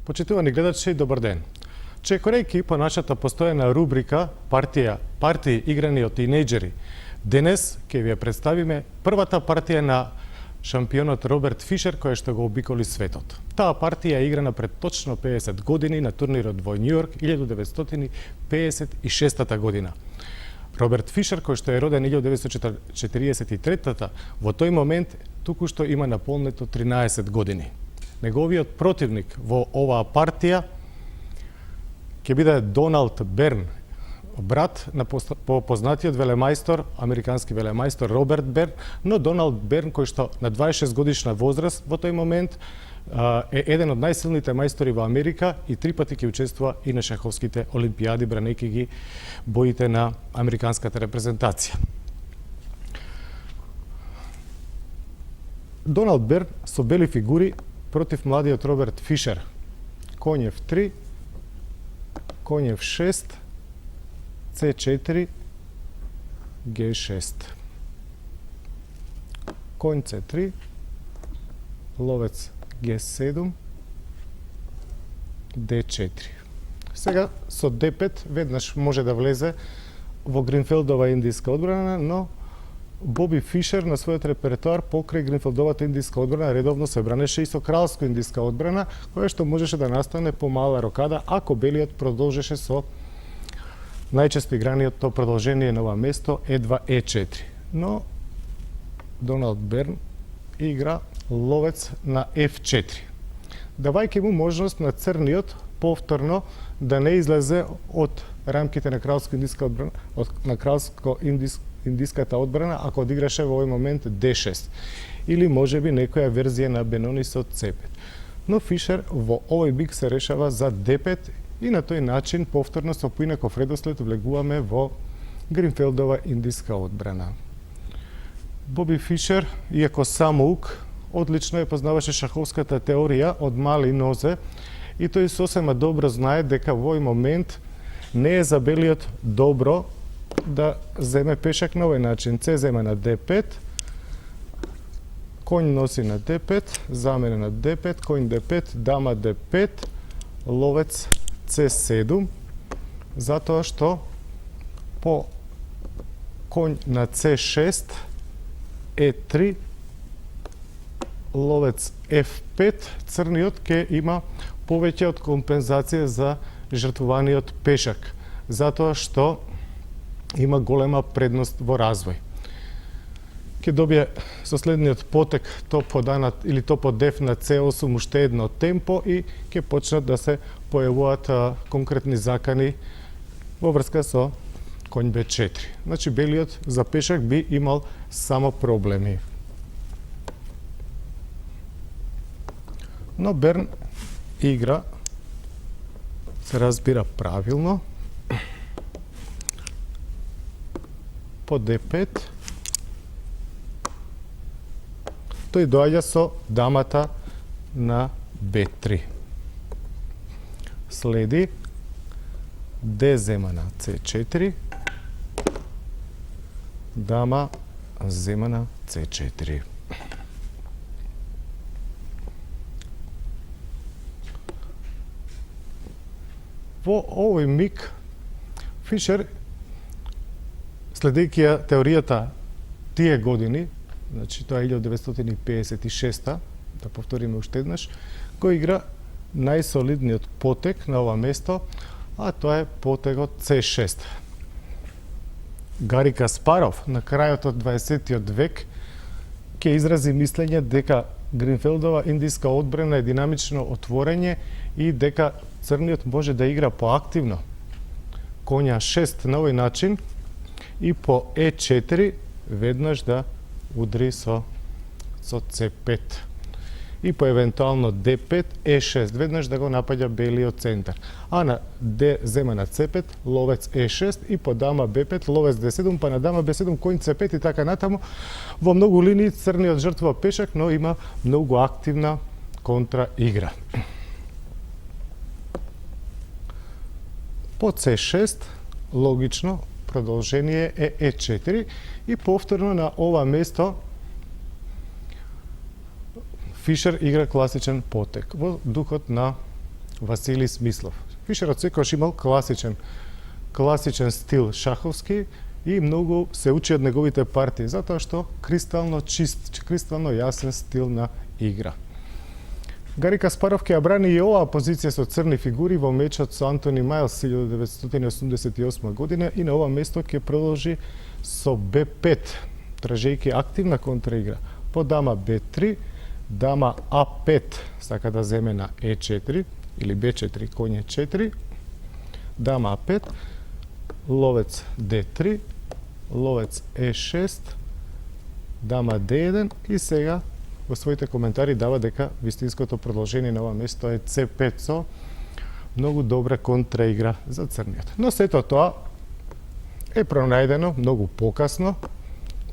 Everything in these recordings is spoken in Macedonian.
Почитувани гледачи, добар ден. Чекорајќи по нашата постојана рубрика партии играни од тинејџери, денес ќе ви ја представиме првата партија на шампионот Роберт Фишер која што го обиколи светот. Таа партија е играна пред точно 50 години на турнирот во Њујорк 1956 година. Роберт Фишер, кој што е роден 1943 во тој момент туку-што има наполнето 13 години. Неговиот противник во оваа партија ќе биде Доналд Берн, брат на познатиот велемајстор, американски велемајстор Роберт Берн, но Доналд Берн, кој што на 26 годишна возраст во тој момент е еден од најсилните мајстори во Америка и 3 пати ќе учествува и на шаховските олимпијади, бранејќи ги боите на американската репрезентација. Доналд Берн со бели фигури против младиот Роберт Фишер. Конј F3, конј F6, C4, G6. Конј C3, ловец G7, D4. Сега со D5 веднаш може да влезе во Гринфелдова индиска одбрана, но Боби Фишер на својот репертоар покрај Гринфелдовата индиска одбрана редовно се бранеше и со кралско индиска одбрана, која што можеше да настане по мала рокада ако белиот продолжеше со најчесто играниот то продолжение на ова место E2, E4. Но Доналд Берн игра ловец на F4, давајќи му можност на црниот повторно да не излезе од рамките на кралско индиска одбрана, на кралско индиската одбрана, ако одиграше во овој момент D6 или можеби некоја верзија на Бенони со C5. Но Фишер во овој бик се решава за D5 и на тој начин повторно со поинаков редослед влегуваме во Гринфелдова индиска одбрана. Боби Фишер, иако самоук, одлично ја познаваше шаховската теорија од мали нозе и тој сосема добро знае дека во овој момент не е за белиот добро да земе пешак на овој начин. С зема на D5, конј носи на D5, замена на D5, конј D5, дама D5, ловец C7, затоа што по конј на C6, E3, ловец F5, црниот ќе има повеќе од компензација за жртвуваниот пешак, затоа што има голема предност во развој. Ќе добие со следниот потек топ од А или топ од F на C8 уште едно темпо и ќе почнат да се појавуваат конкретни закани во врска со конј B4. Значи белиот за пешак би имал само проблеми. Но Берн игра се разбира правилно по D5. Тој доаѓа со дамата на B3. Следи D зема на C4, дама зема на C4. Во овој миг Фишер, следејќи ја теоријата тие години, значи тоа е 1956, да повториме уште еднаш, го игра најсолидниот потек на ова место, а тоа е потегот C6. Гари Каспаров на крајот од 20-тиот век ќе изрази мислење дека Гринфелдова индиска одбрана е динамично отворење и дека црниот може да игра поактивно. Конја 6 на овој начин и по E4 веднаш да удри со C5. И по евентуално D5, E6 веднаш да го напаѓа белиот центар. А на D зема на C5, ловец E6 и по дама B5, ловец D7, па на дама B7, конј C5 и така натаму. Во многу линии црниот жртвува пешак, но има многу активна контра игра. По C6, логично, продолжение е E4 и повторно на ова место Фишер игра класичен потек во духот на Василий Смислов. Фишерот секогаш имал класичен стил шаховски и многу се учи од неговите партии, затоа што кристално чист, кристално јасен стил на игра. Гари Каспаров ќе ја брани и оваа позиција со црни фигури во мечот со Антони Мајлс 1988 година и на ова место ќе продолжи со Б5, тражејќи активна контраигра. По дама Б3, дама А5 сака да земе на Е4 или Б4, коње 4, дама А5, ловец Д3, ловец Е6, дама Д1 и сега во своите коментари дава дека вистинското продолжение на ова место е С5 со многу добра контраигра за црниот. Но сето тоа е пронајдено многу покасно,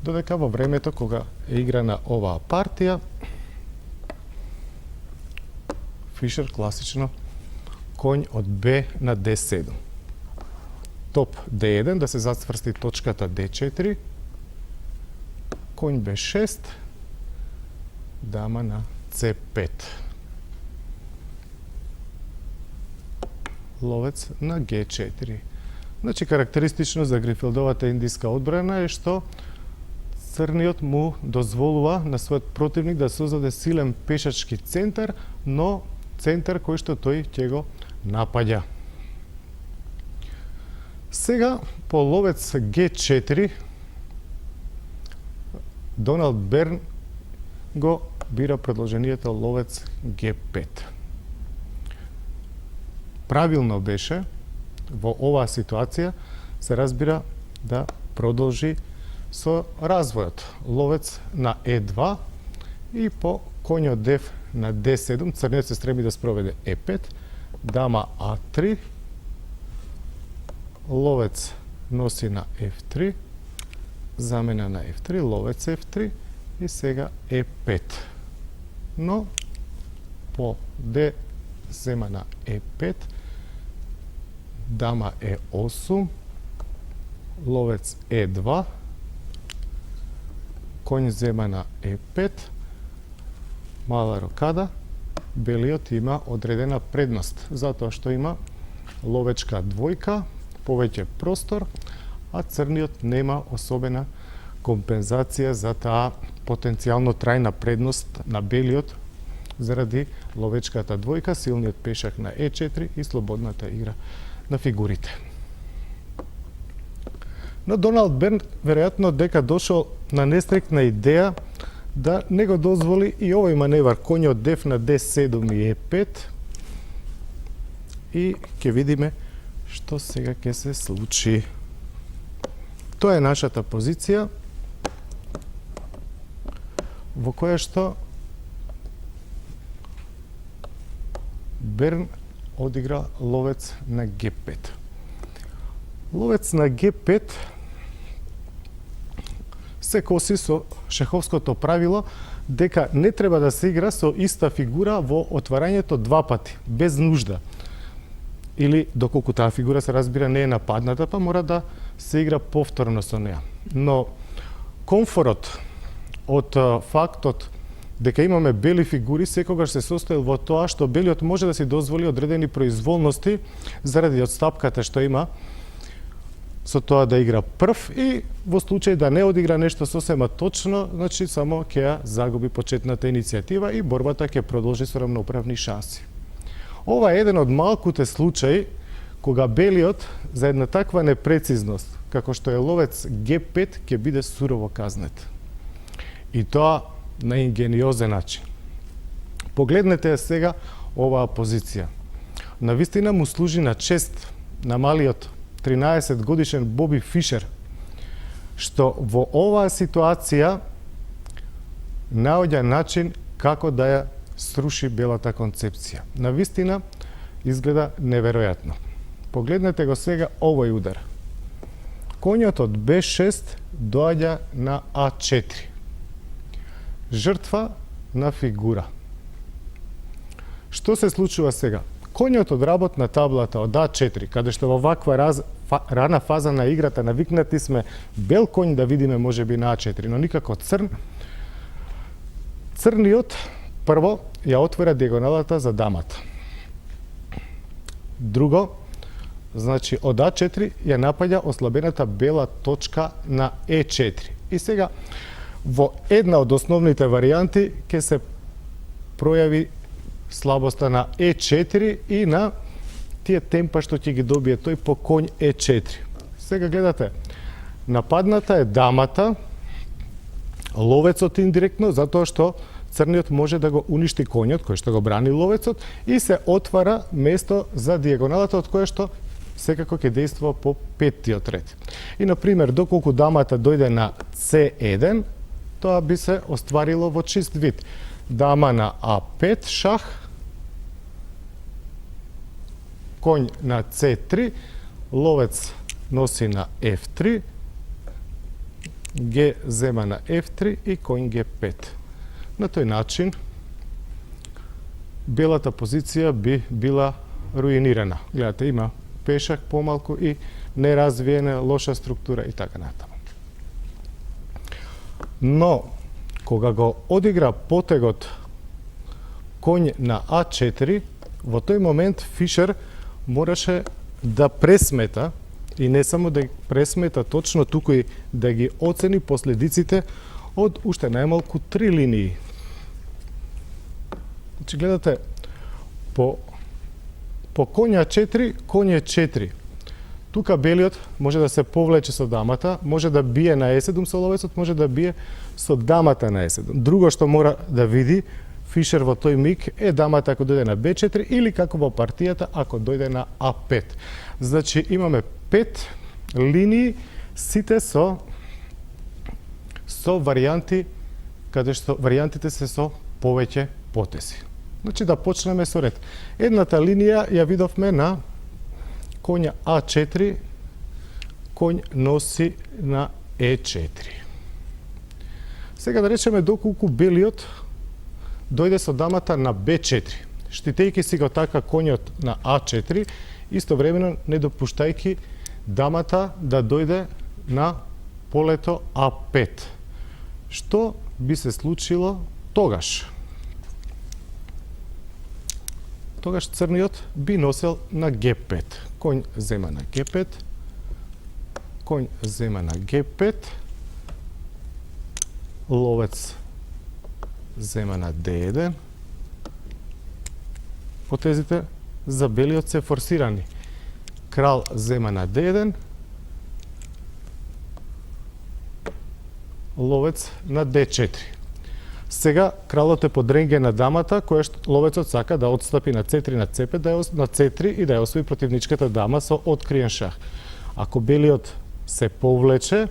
додека во времето кога е играна оваа партија, Фишер класично коњ од Б на Д7. Топ Д1 да се зацврсти точката Д4, коњ Б6, дама на С5. Ловец на Г4. Значи, карактеристично за Гринфелдовата индиска одбрана е што црниот му дозволува на својот противник да создаде силен пешачки центар, но центар кој што тој ќе го напаѓа. Сега, по ловец Г4, Доналд Берн го бира продолжението ловец Г5. Правилно беше во оваа ситуација се разбира да продолжи со развојот. Ловец на Е2 и по коњот Дев на Д7, црниот се стреми да спроведе Е5, дама А3, ловец носи на F3, замена на F3, ловец F3 и сега E5. Но по D зема на E5, дама E8, ловец E2, коњ зема на E5, мала рокада, белиот има одредена предност, затоа што има ловечка двојка, повеќе простор, а црниот нема особена компензација за таа потенцијално трајна предност на белиот заради ловечката двојка, силниот пешак на Е4 и слободната игра на фигурите. Но Доналд Берн веројатно дека дошол на нестрекна идеја да не го дозволи и овој маневар коњот Дев на Д7 и Е5 и ќе видиме што сега ќе се случи. Тоа е нашата позиција во која што Берн одигра ловец на Г5. Ловец на Г5 се коси со шаховското правило дека не треба да се игра со иста фигура во отварањето два пати, без нужда. Или доколку таа фигура се разбира не е нападната, па мора да се игра повторно со неа. Но комфорот од фактот дека имаме бели фигури секогаш се состоел во тоа што белиот може да си дозволи одредени произволности заради одстапката што има со тоа да игра прв и во случај да не одигра нешто сосема точно, значи само ќе ја загуби почетната иницијатива и борбата ќе продолжи со рамноправни шанси. Ова е еден од малкуте случаи кога белиот за една таква непрецизност, како што е ловец Г5, ќе биде сурово казнет. И тоа на ингениозен начин. Погледнете сега оваа позиција. Навистина му служи на чест на малиот 13 годишен Боби Фишер, што во оваа ситуација наоѓа начин како да ја сруши белата концепција. Навистина изгледа неверојатно. Погледнете го сега овој удар. Коњот од Б6 доаѓа на А4. Жртва на фигура. Што се случува сега? Коњот од работна таблата од А4, каде што во ваква рана фаза на играта навикнати сме бел коњ да видиме можеби на А4, но никако црн. Црниот прво ја отвора диагоналата за дамата. Друго, значи од А4 ја напаѓа ослабената бела точка на Е4. И сега, во една од основните варијанти ќе се пројави слабоста на Е4 и на тие темпа што ќе ги добие тој по коњ Е4. Сега гледате, нападната е дамата, ловецот индиректно, затоа што црниот може да го уништи коњот, кој што го брани ловецот, и се отвара место за дијагоналата, од кое што секако ќе действува по петтиот ред. И, например, доколку дамата дојде на C1, тоа би се остварило во чист вид. Дама на А5 шах, коњ на C3, ловец носи на F3, Г зема на F3 и коњ G5. На тој начин, белата позиција би била руинирана. Гледате, има пешак помалку и неразвиена лоша структура и така натаму. Но, кога го одигра потегот коњ на А4, во тој момент Фишер мораше да пресмета, и не само да пресмета точно, туку и да ги оцени последиците од уште најмалку 3 линии. Значи, гледате, по коњ А4, коњ Е4. Тука белиот може да се повлече со дамата, може да бие на Е7 со ловецот, може да бие со дамата на Е7. Друго што мора да види Фишер во тој миг е дамата ако дојде на Б4 или како во партијата ако дојде на А5. Значи имаме 5 линии, сите со варијанти, каде што варијантите се со повеќе потези. Значи да почнеме со ред. Едната линија ја видовме на коњ А4, коњ носи на Е4. Сега да речеме доколку белиот дојде со дамата на Б4, штитејќи си го така коњот на А4, истовремено не допуштајќи дамата да дојде на полето А5. Што би се случило тогаш? Тогаш црниот би носел на Г5. Коњ зема на Г5, коњ зема на Г5, ловец зема на Д1. Потезите за белиот се форсирани. Крал зема на Д1, ловец на Д4. Сега кралот е под ренге на дамата, која што ловецот сака да отстапи на C3 на C5, на C3 и да ја освои противничката дама со откриен шах. Ако белиот се повлече,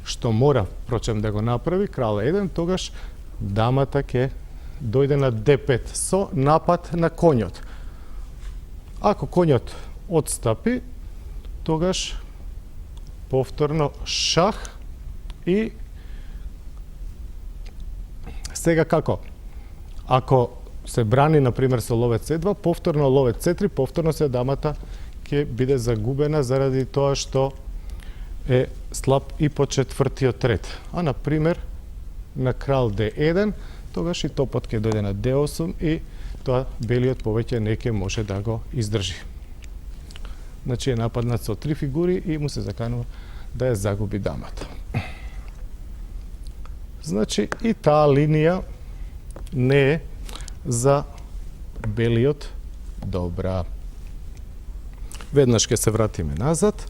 што мора, впрочем, да го направи, крал 1, тогаш дамата ќе дојде на D5 со напад на коњот. Ако коњот отстапи, тогаш повторно шах и сега како? Ако се брани, например, со ловец C2, повторно ловец C3, повторно се дамата ќе биде загубена заради тоа што е слаб и по четвртиот ред. А, например, на крал D1, тогаш и топот ќе дојде на D8 и тоа белиот повеќе не ќе може да го издржи. Значи е нападнат со 3 фигури и му се заканува да ја загуби дамата. Значи и таа линија не е за белиот добра. Веднаш ќе се вратиме назад.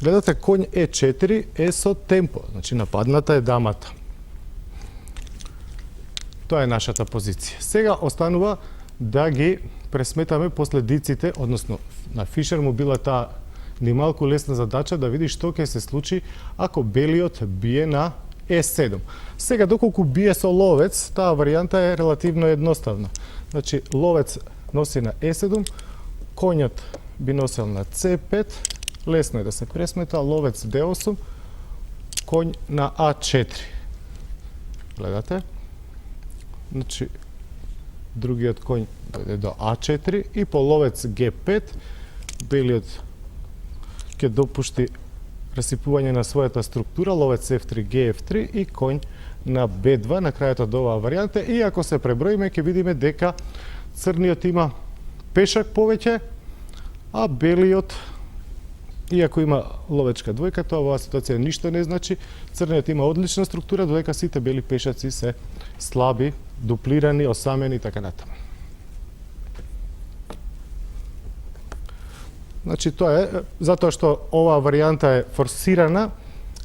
Гледате, коњ Е4 е со темпо, значи нападната е дамата. Тоа е нашата позиција. Сега останува да ги пресметаме последиците, односно на Фишер му била таа нималку лесна задача да види што ќе се случи ако белиот бие на Е7. Сега, доколку бие со ловец, таа варијанта е релативно едноставна. Значи, ловец носи на Е7, коњот би носел на С5, лесно е да се пресмета, ловец Д8, коњ на А4. Гледате? Значи, другиот коњ дојде до А4 и по ловец Г5, белиот ќе допушти расипување на својата структура, ловец F3, G-F3 и конј на B2 на крајот од оваа варијанта. И ако се преброиме, ќе видиме дека црниот има пешак повеќе, а белиот, иако има ловечка двојка, тоа во оваа ситуација ништо не значи. Црниот има одлична структура, додека сите бели пешаци се слаби, дуплирани, осамени и така натаму. Значи, тоа е затоа што оваа варијанта е форсирана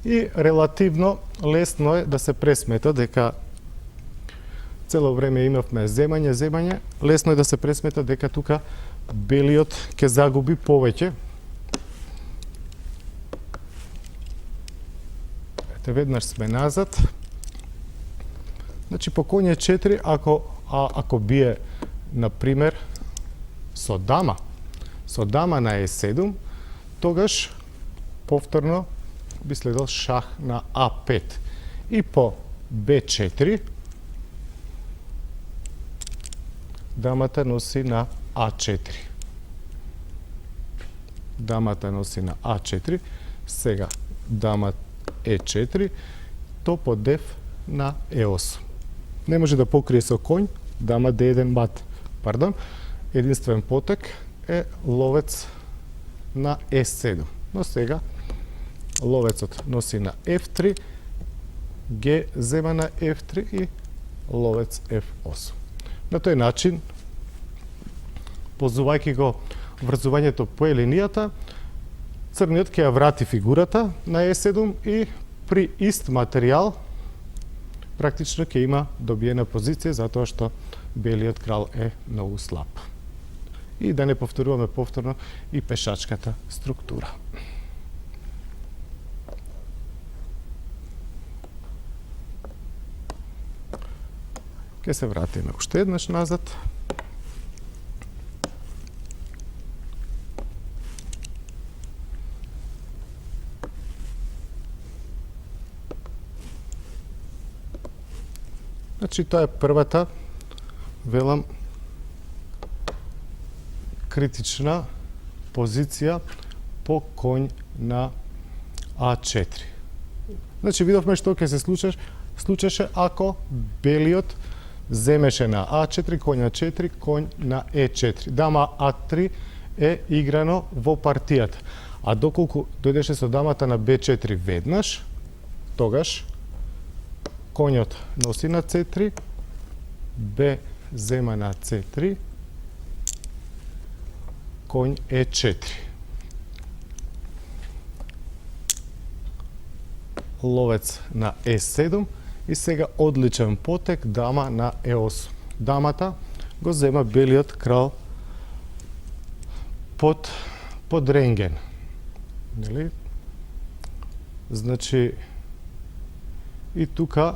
и релативно лесно е да се пресмета дека цело време имавме земање, лесно е да се пресмета дека тука белиот ќе загуби повеќе. Ете, веднаш сме назад. Значи, по коње 4, ако бие, например, со дама на Е7, тогаш повторно би следел шах на А5. И по Б4 дамата носи на А4. Дамата носи на А4. Сега дама Е4, то по Дев на Е8. Не може да покрие со конј, дама Д1 мат. Пардон, единствен потек е ловец на Е7. Но сега ловецот носи на F3, Г зема на F3 и ловец F8. На тој начин, ползувајќи го врзувањето по линијата, црниот ќе ја врати фигурата на Е7 и при ист материјал практично ќе има добиена позиција затоа што белиот крал е многу слаб. И да не повторуваме повторно и пешачката структура. Ке се вратиме уште еднаш назад. Значи, тоа е првата, велам, критична позиција по конј на А4. Значи, видовме што ќе се случеше ако белиот земеше на А4, конј на 4, конј на Е4. Дама А3 е играно во партијата. А доколку дојдеше со дамата на Б4 веднаш, тогаш конјот носи на C3, Б зема на C3, конј Е4. Ловец на Е7 и сега одличен потек дама на Е8. Дамата го зема белиот крал под рентген. Нели? Значи, и тука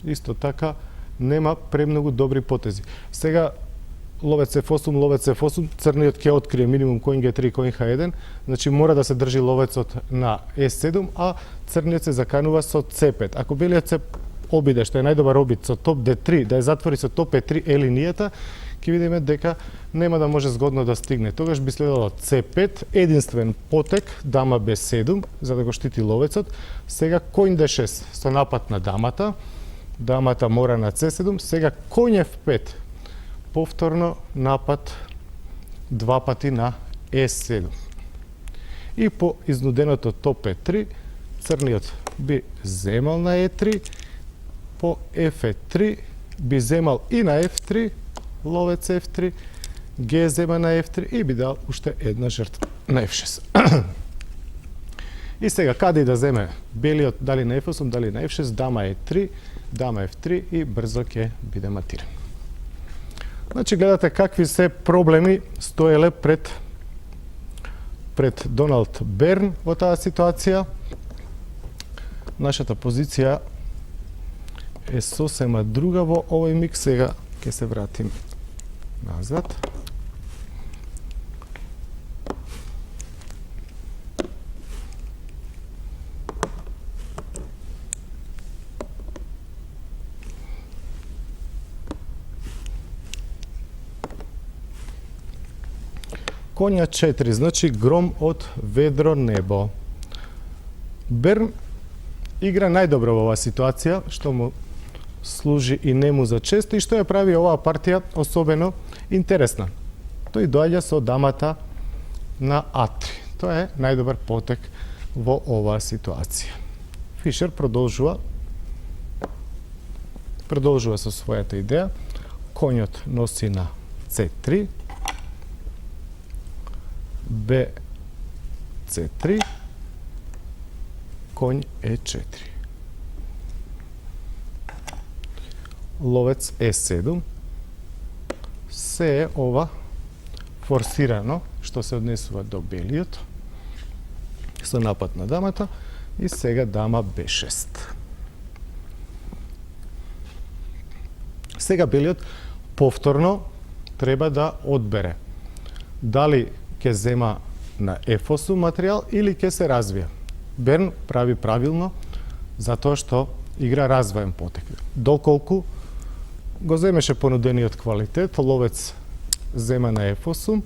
исто така нема премногу добри потези. Сега ловец F8, црниот ќе открие минимум конј G3, конј H1, значи мора да се држи ловецот на E7, а црниот се заканува со C5. Ако белиот се обиде, што е најдобар обид, со топ D3, да ја затвори со топ E3 линијата, ќе видиме дека нема да може згодно да стигне. Тогаш би следело C5, единствен потек, дама B7, за да го штити ловецот. Сега конј D6 со напад на дамата, дамата мора на C7, сега конј F5, повторно напад два пати на E7. И по изнуденото топ E3, црниот би земал на E3, по F3 би земал и на F3, ловец F3, Г зема на F3 и би дал уште една жртва на F6. И сега, каде и да земе белиот, дали на F8, дали на F6, дама E3, дама F3 и брзо ќе биде матиран. Значи, гледате какви се проблеми стоеле пред Доналд Берн во таа ситуација. Нашата позиција е сосема друга во овој миг. Сега ќе се вратим назад. Конја 4, значи гром од ведро небо. Берн игра најдобро во оваа ситуација, што му служи и нему за чест и што ја прави оваа партија особено интересна. Тој доаѓа со дамата на А3. Тоа е најдобар потек во оваа ситуација. Фишер продолжува со својата идеја. Коњот носи на C3, Б C3, конј E4. Ловец E7. Се е ова форсирано, што се однесува до белиот, со напад на дамата, и сега дама B6. Сега белиот повторно треба да одбере дали ќе зема на F8 материјал или ќе се развија. Берн прави правилно затоа што игра развоен потек. Доколку го земеше понудениот квалитет, ловец зема на F8,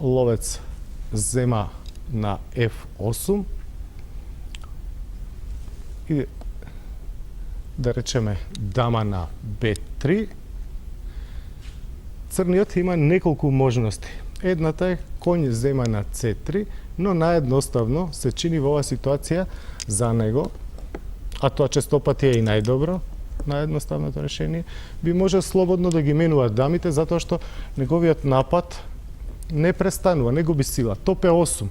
ловец зема на F8 и да речеме дама на B3, црниот има неколку можности. Едната е коњ зема на C3, но наедноставно се чини во оваа ситуација за него, а тоа честопати е и најдобро, наедноставното решение, би може слободно да ги менува дамите, затоа што неговиот напад не престанува, не губи сила. Топ е 8.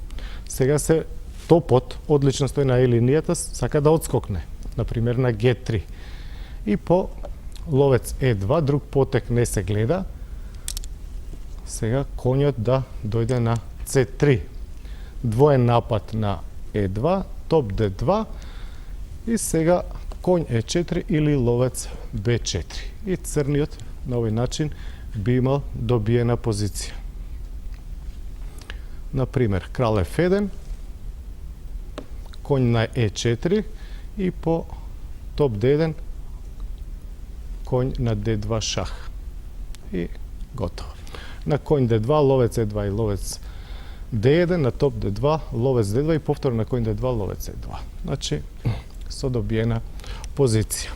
Сега се топот, одлично стои на линијата, сака да одскокне, например на G3. И по ловец E2, друг потек не се гледа, сега коњот да дојде на C3. Двоен напад на E2, топ D2 и сега конј E4 или ловец B4. И црниот на овој начин би имал добиена позиција. Например, крал F1, конј на E4 и по топ D1 конј на D2 шах. И готово. На конј D2, ловец E2 и ловец D1, на топ D2, ловец D2 и повторно на конј D2, ловец E2. Значи, со добиена позиција.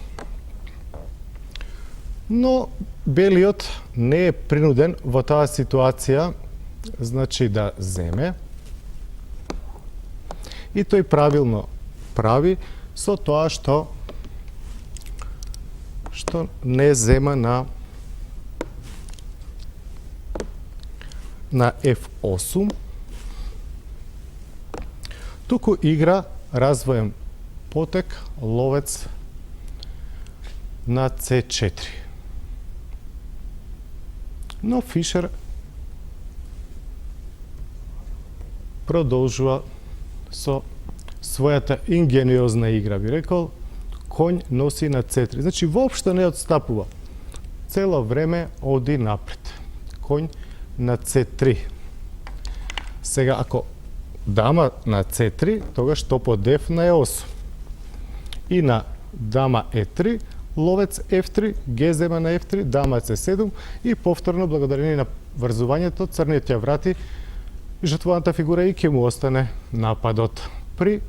Но белиот не е принуден во таа ситуација, значи да земе. И тој правилно прави со тоа што не зема на F8, туку игра развоен потек ловец на C4. Но Фишер продолжува со својата ингениозна игра, би рекол, конј носи на C3. Значи, воопшто не отстапува. Цело време оди напред. Конј на C3. Сега, ако дама на C3, тогаш топот F на E8. И на дама E3, ловец F3, Г зема на F3, дама C7 и повторно, благодарение на врзувањето, црниот ја врати жртвуваната фигура и ќе му остане нападот при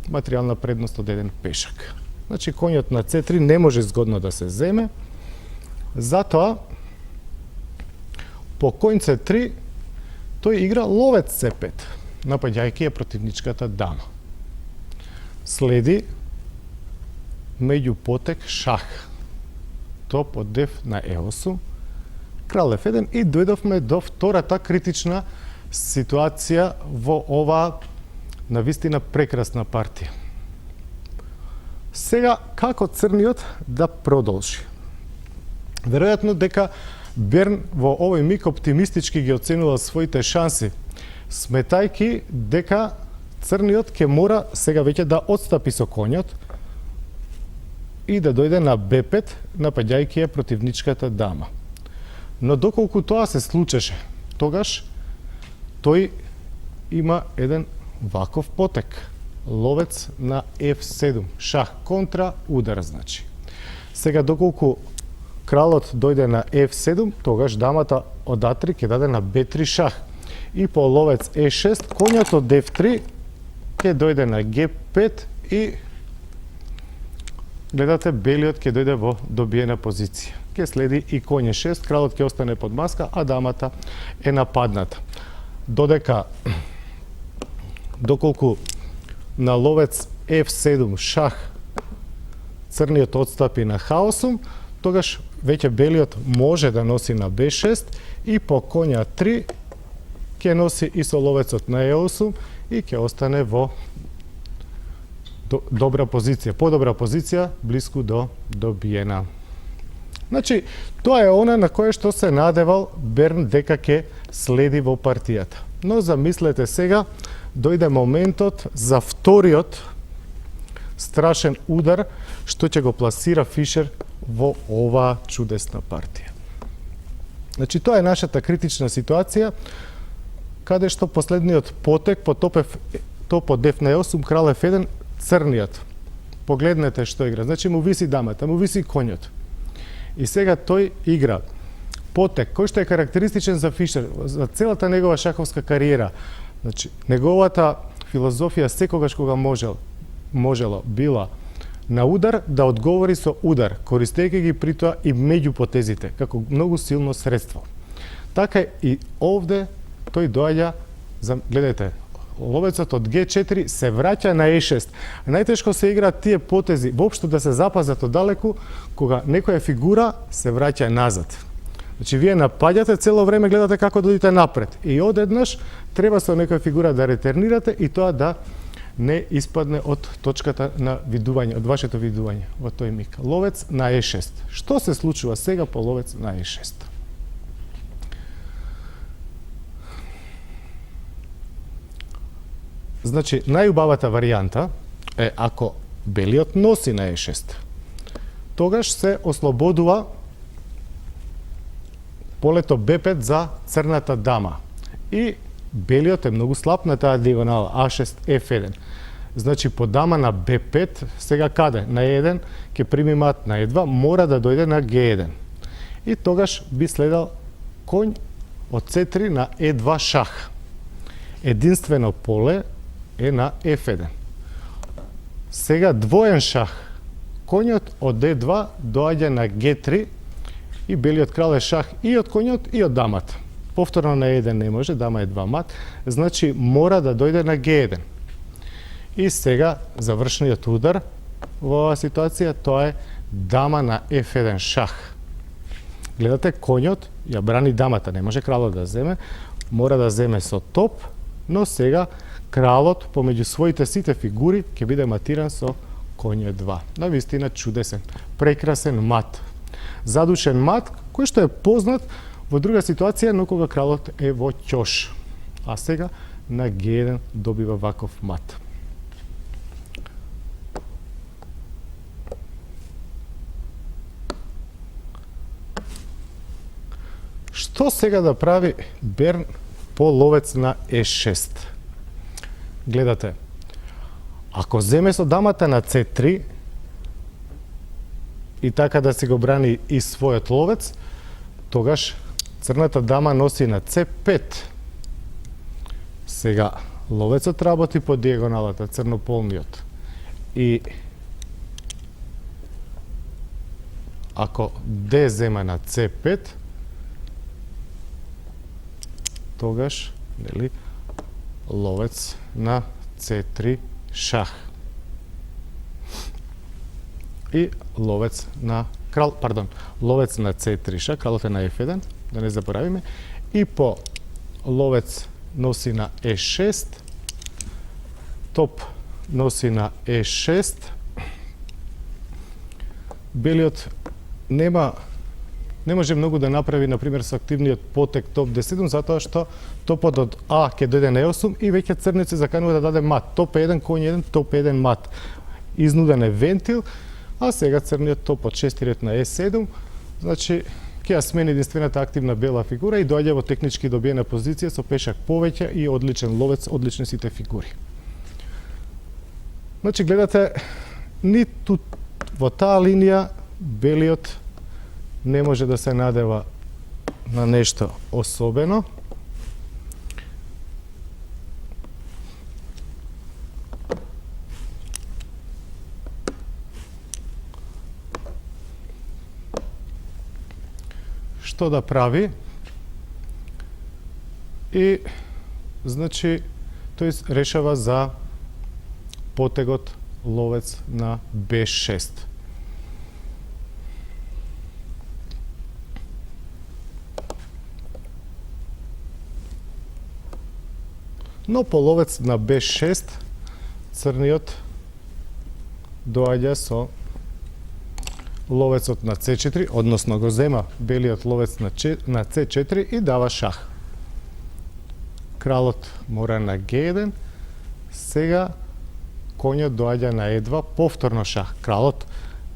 материјална предност од еден пешак. Значи, коњот на C3 не може згодно да се земе, затоа по конј C3 тој игра ловец C5, напаѓајќи ја противничката дама. Следи меѓупотек шах, топ од F на E8, крал F1 и дојдовме до втората критична ситуација во оваа навистина прекрасна партија. Сега, како црниот да продолжи? Веројатно дека Берн во овој миг оптимистички ги оценува своите шанси, сметајки дека црниот ќе мора сега веќе да отстапи со коњот и да дојде на B5, напаѓајќи ја противничката дама. Но доколку тоа се случеше, тогаш тој има еден ваков потек. Ловец на F7, шах контра удар, значи. Сега, доколку кралот дојде на F7, тогаш дамата од А3 ќе даде на B3 шах. И по ловец E6, коњот од F3 ќе дојде на G5 и гледате белиот ќе дојде во добиена позиција. Ќе следи и коње 6, кралот ќе остане под маска, а дамата е нападната. Доколку на ловец F7 шах црниот отстапи на хаосум, тогаш веќе белиот може да носи на B6 и по коња 3 ќе носи и со ловецот на E8 и ќе остане во добра позиција, подобра позиција, блиску до добиена. Значи, тоа е она на кое што се надевал Берн дека ќе следи во партијата. Но замислете сега, дојде моментот за вториот страшен удар што ќе го пласира Фишер во оваа чудесна партија. Значи, тоа е нашата критична ситуација, каде што последниот потек по топ F на E8, крал F1, црниот. Погледнете што игра. Значи, му виси дамата, му виси коњот. И сега тој игра потек, кој што е карактеристичен за Фишер, за целата негова шаховска кариера. Значи, неговата филозофија секогаш кога можело била на удар да одговори со удар, користејќи ги при тоа и меѓупотезите, како многу силно средство. Така и овде тој доаѓа, гледате, ловецот од G4 се враќа на E6. Најтешко се играат тие потези, воопшто да се запазат оддалеку, кога некоја фигура се враќа назад. Значи, вие напаѓате цело време, гледате како да одите напред. И одеднаш треба со некоја фигура да ретернирате и тоа да не испадне од точката на видување, од вашето видување во тој миг. Ловец на E6. Што се случува сега по ловец на E6? Значи, најубавата варијанта е ако белиот носи на E6. Тогаш се ослободува полето B5 за црната дама. И белиот е многу слаб на таа диагонала A6, F1. Значи, по дама на B5, сега каде? На E1, ќе прими мат на E2, мора да дојде на G1. И тогаш би следал коњ од C3 на E2 шах. Единствено поле е на F1. Сега двоен шах. Коњот од D2 доаѓа на G3 и белиот крал е шах и од коњот и од дамата. Повторно на E1 не може, дама е 2 мат, значи мора да дојде на G1. И сега завршниот удар во оваа ситуација, тоа е дама на F1 шах. Гледате, коњот ја брани дамата, не може кралот да земе, мора да земе со топ, но сега кралот помеѓу своите сите фигури ќе биде матиран со коње 2. Навистина чудесен, прекрасен мат. Задушен мат, кој што е познат во друга ситуација, но кога кралот е во ќош. А сега на G1 добива ваков мат. Што сега да прави Берн по ловец на E6? Гледате, ако земе со дамата на C3 и така да си го брани и својот ловец, тогаш црната дама носи на C5. Сега, ловецот работи по диагоналата, црнополниот. И ако D зема на C5, тогаш, нели, ловец на C3 шах. И ловец на ловец на C3 шах, кралот е на F1, да не заборавиме. И по ловец носи на E6, топ носи на E6. Белиот не може многу да направи, например, со активниот потек топ D7, затоа што топот од А ќе дојде на E8 и веќе црниот се заканува да даде мат. Топ 1, коњ 1, топ 1 мат. Изнуден е вентил, а сега црниот топ од 6 ред на E7, значи ќе ја смени единствената активна бела фигура и доаѓа во технички добиена позиција со пешак повеќе и одличен ловец, одлични сите фигури. Значи, гледате, ниту во таа линија белиот не може да се надева на нешто особено. што да прави и значи тој решава за потегот ловец на B6. Но по ловец на B6 црниот доаѓа со ловецот на C4, односно го зема белиот ловец на C4 и дава шах. Кралот мора на G1, сега коњот доаѓа на E2, повторно шах. Кралот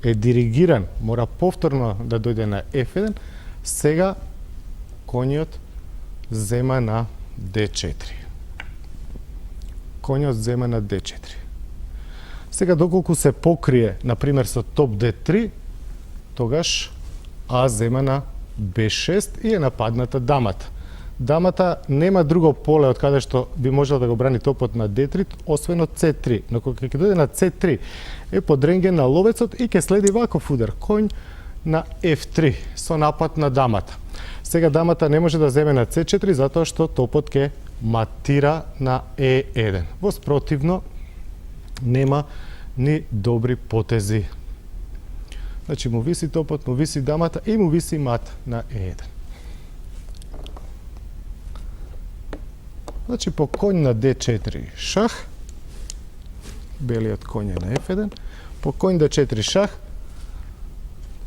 е диригиран, мора повторно да дојде на F1, сега коњот зема на D4. Коњот зема на D4. Сега доколку се покрие, например со топ D3, тогаш А зема на B6 и е нападната дамата. Дамата нема друго поле од каде што би можела да го брани топот на D3, освен од C3. Но кога ќе дојде на C3, е подренген на ловецот и ќе следи ваков удар. Коњ на F3 со напад на дамата. Сега дамата не може да земе на C4 затоа што топот ќе матира на E1. Воспротивно, нема ни добри потези. Значи му виси топот, му виси дамата и му виси мат на E1. Значи по коњ на D4 шах, белиот коњ е на F1, по коњ D4 шах,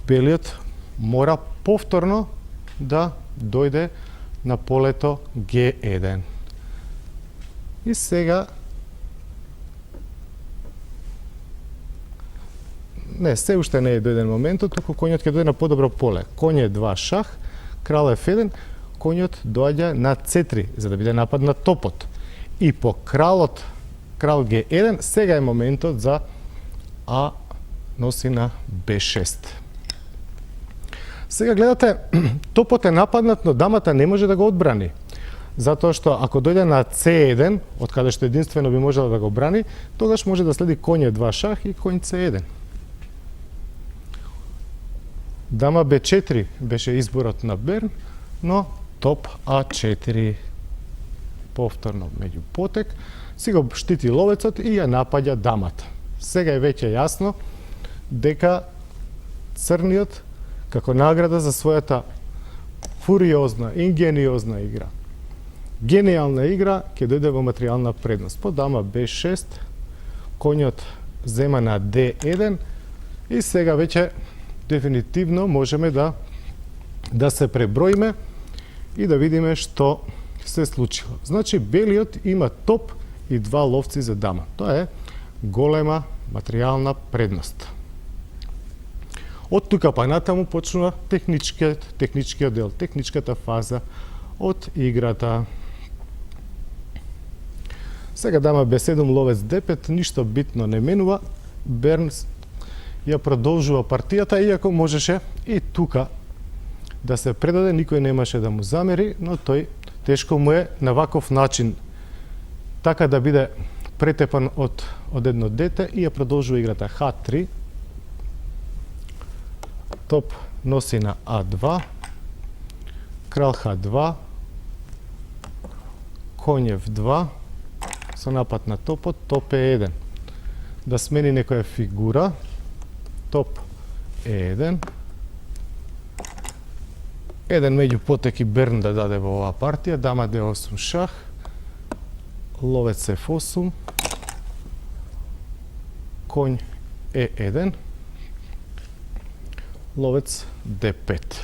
белиот мора повторно да дојде на полето G1. И сега се уште не е дојден моментот, туку коњот ќе дојде на подобро поле. Коњ е 2 шах, крал F1, коњот доаѓа на C3 за да биде напад на топот. И по кралот, крал G1, сега е моментот за А носи на B6. Сега гледате, топот е нападнат, но дамата не може да го одбрани. Затоа што ако дојде на C1, од каде што единствено би можела да го брани, тогаш може да следи коње 2 шах и коњ C1. Дама B4 беше изборот на Берн, но топ А4 повторно меѓу потек, си го штити ловецот и ја напаѓа дамата. Сега е веќе јасно дека црниот како награда за својата фуриозна, ингениозна игра, гениална игра, ќе дојде во материјална предност. По дама B6, коњот зема на D1 и сега веќе дефинитивно можеме да се преброиме и да видиме што се случило. Значи, белиот има топ и 2 ловци за дама. Тоа е голема материјална предност. Од тука па натаму почнува техничкиот дел, техничката фаза од играта. Сега дама B7, ловец D5, ништо битно не менува. Бернс ја продолжува партијата, иако можеше и тука да се предаде, никој немаше да му замери, но тој тешко му е на ваков начин така да биде претепан од едно дете и ја продолжува играта H3. Топ носи на А2, крал H2, коњ F2, со напад на топот, топ E1. Да смени некоја фигура, топ E1. Еден меѓу потек и Берн да даде во оваа партија, дама D8 шах, ловец F8, коњ E1, ловец D5.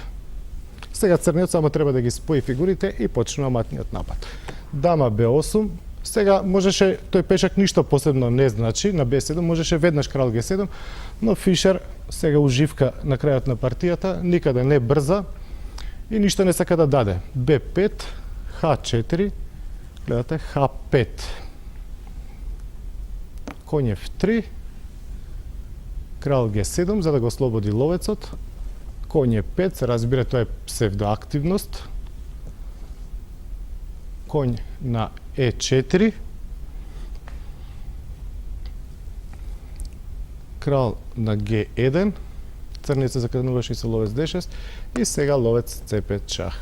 Сега црниот само треба да ги спои фигурите и почнува матниот напад. Дама B8, сега можеше, тој пешак ништо посебно не значи, на B7 можеше веднаш крал G7, но Фишер сега уживка на крајот на партијата, никаде не брза и ништо не сака да даде. B5, H4, гледате H5. Коњ F3, крал G7 за да го ослободи ловецот, коњ E5, се разбира тоа е псевдоактивност, коњ на E4, крал на G1, црница закануваше со ловец D6 и сега ловец C5 шах.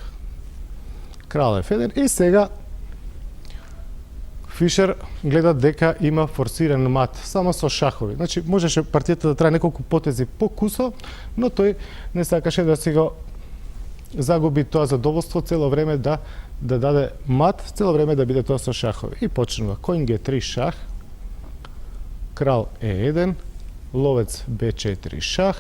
Крал F1 и сега Фишер гледа дека има форсиран мат само со шахови. Значи можеше партијата да трае неколку потези покусо, но тој не сакаше да си го загуби тоа задоволство цело време да даде мат, цело време да биде тоа со шахови. И почнува конј G3 шах, крал E1, ловец B4 шах,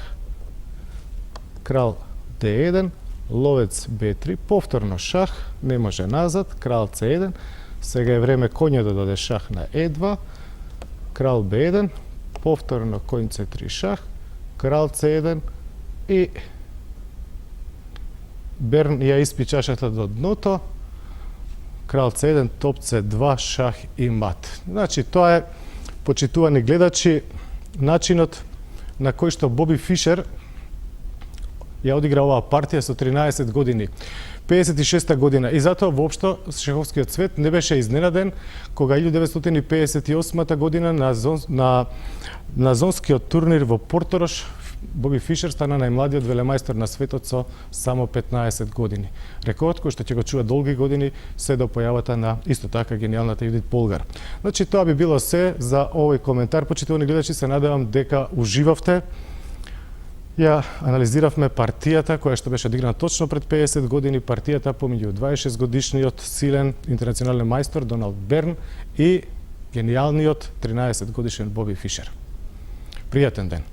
крал D1, ловец B3, повторно шах, не може назад, крал C1, сега е време коњот да даде шах на E2, крал B1, повторно конј C3 шах, крал C1 и Берн ја испи чашата до дното, крал C1, топ C2, шах и мат. Значи, тоа е, почитувани гледачи, начинот на кој што Боби Фишер ја одигра оваа партија со 13 години. 56 година. И затоа воопшто шаховскиот свет не беше изненаден кога 1958 година на зонскиот турнир во Порторош Боби Фишер стана најмладиот велемајстор на светот со само 15 години. Рекорд кој што ќе го чува долги години се до појавата на исто така гениалната Јудит Полгар. Значи тоа би било се за овој коментар. Почитувани гледачи, се надевам дека уживавте. Ја анализиравме партијата која што беше одиграна точно пред 50 години, партијата помеѓу 26 годишниот силен интернационален мајстор Доналд Берн и гениалниот 13 годишен Боби Фишер. Пријатен ден.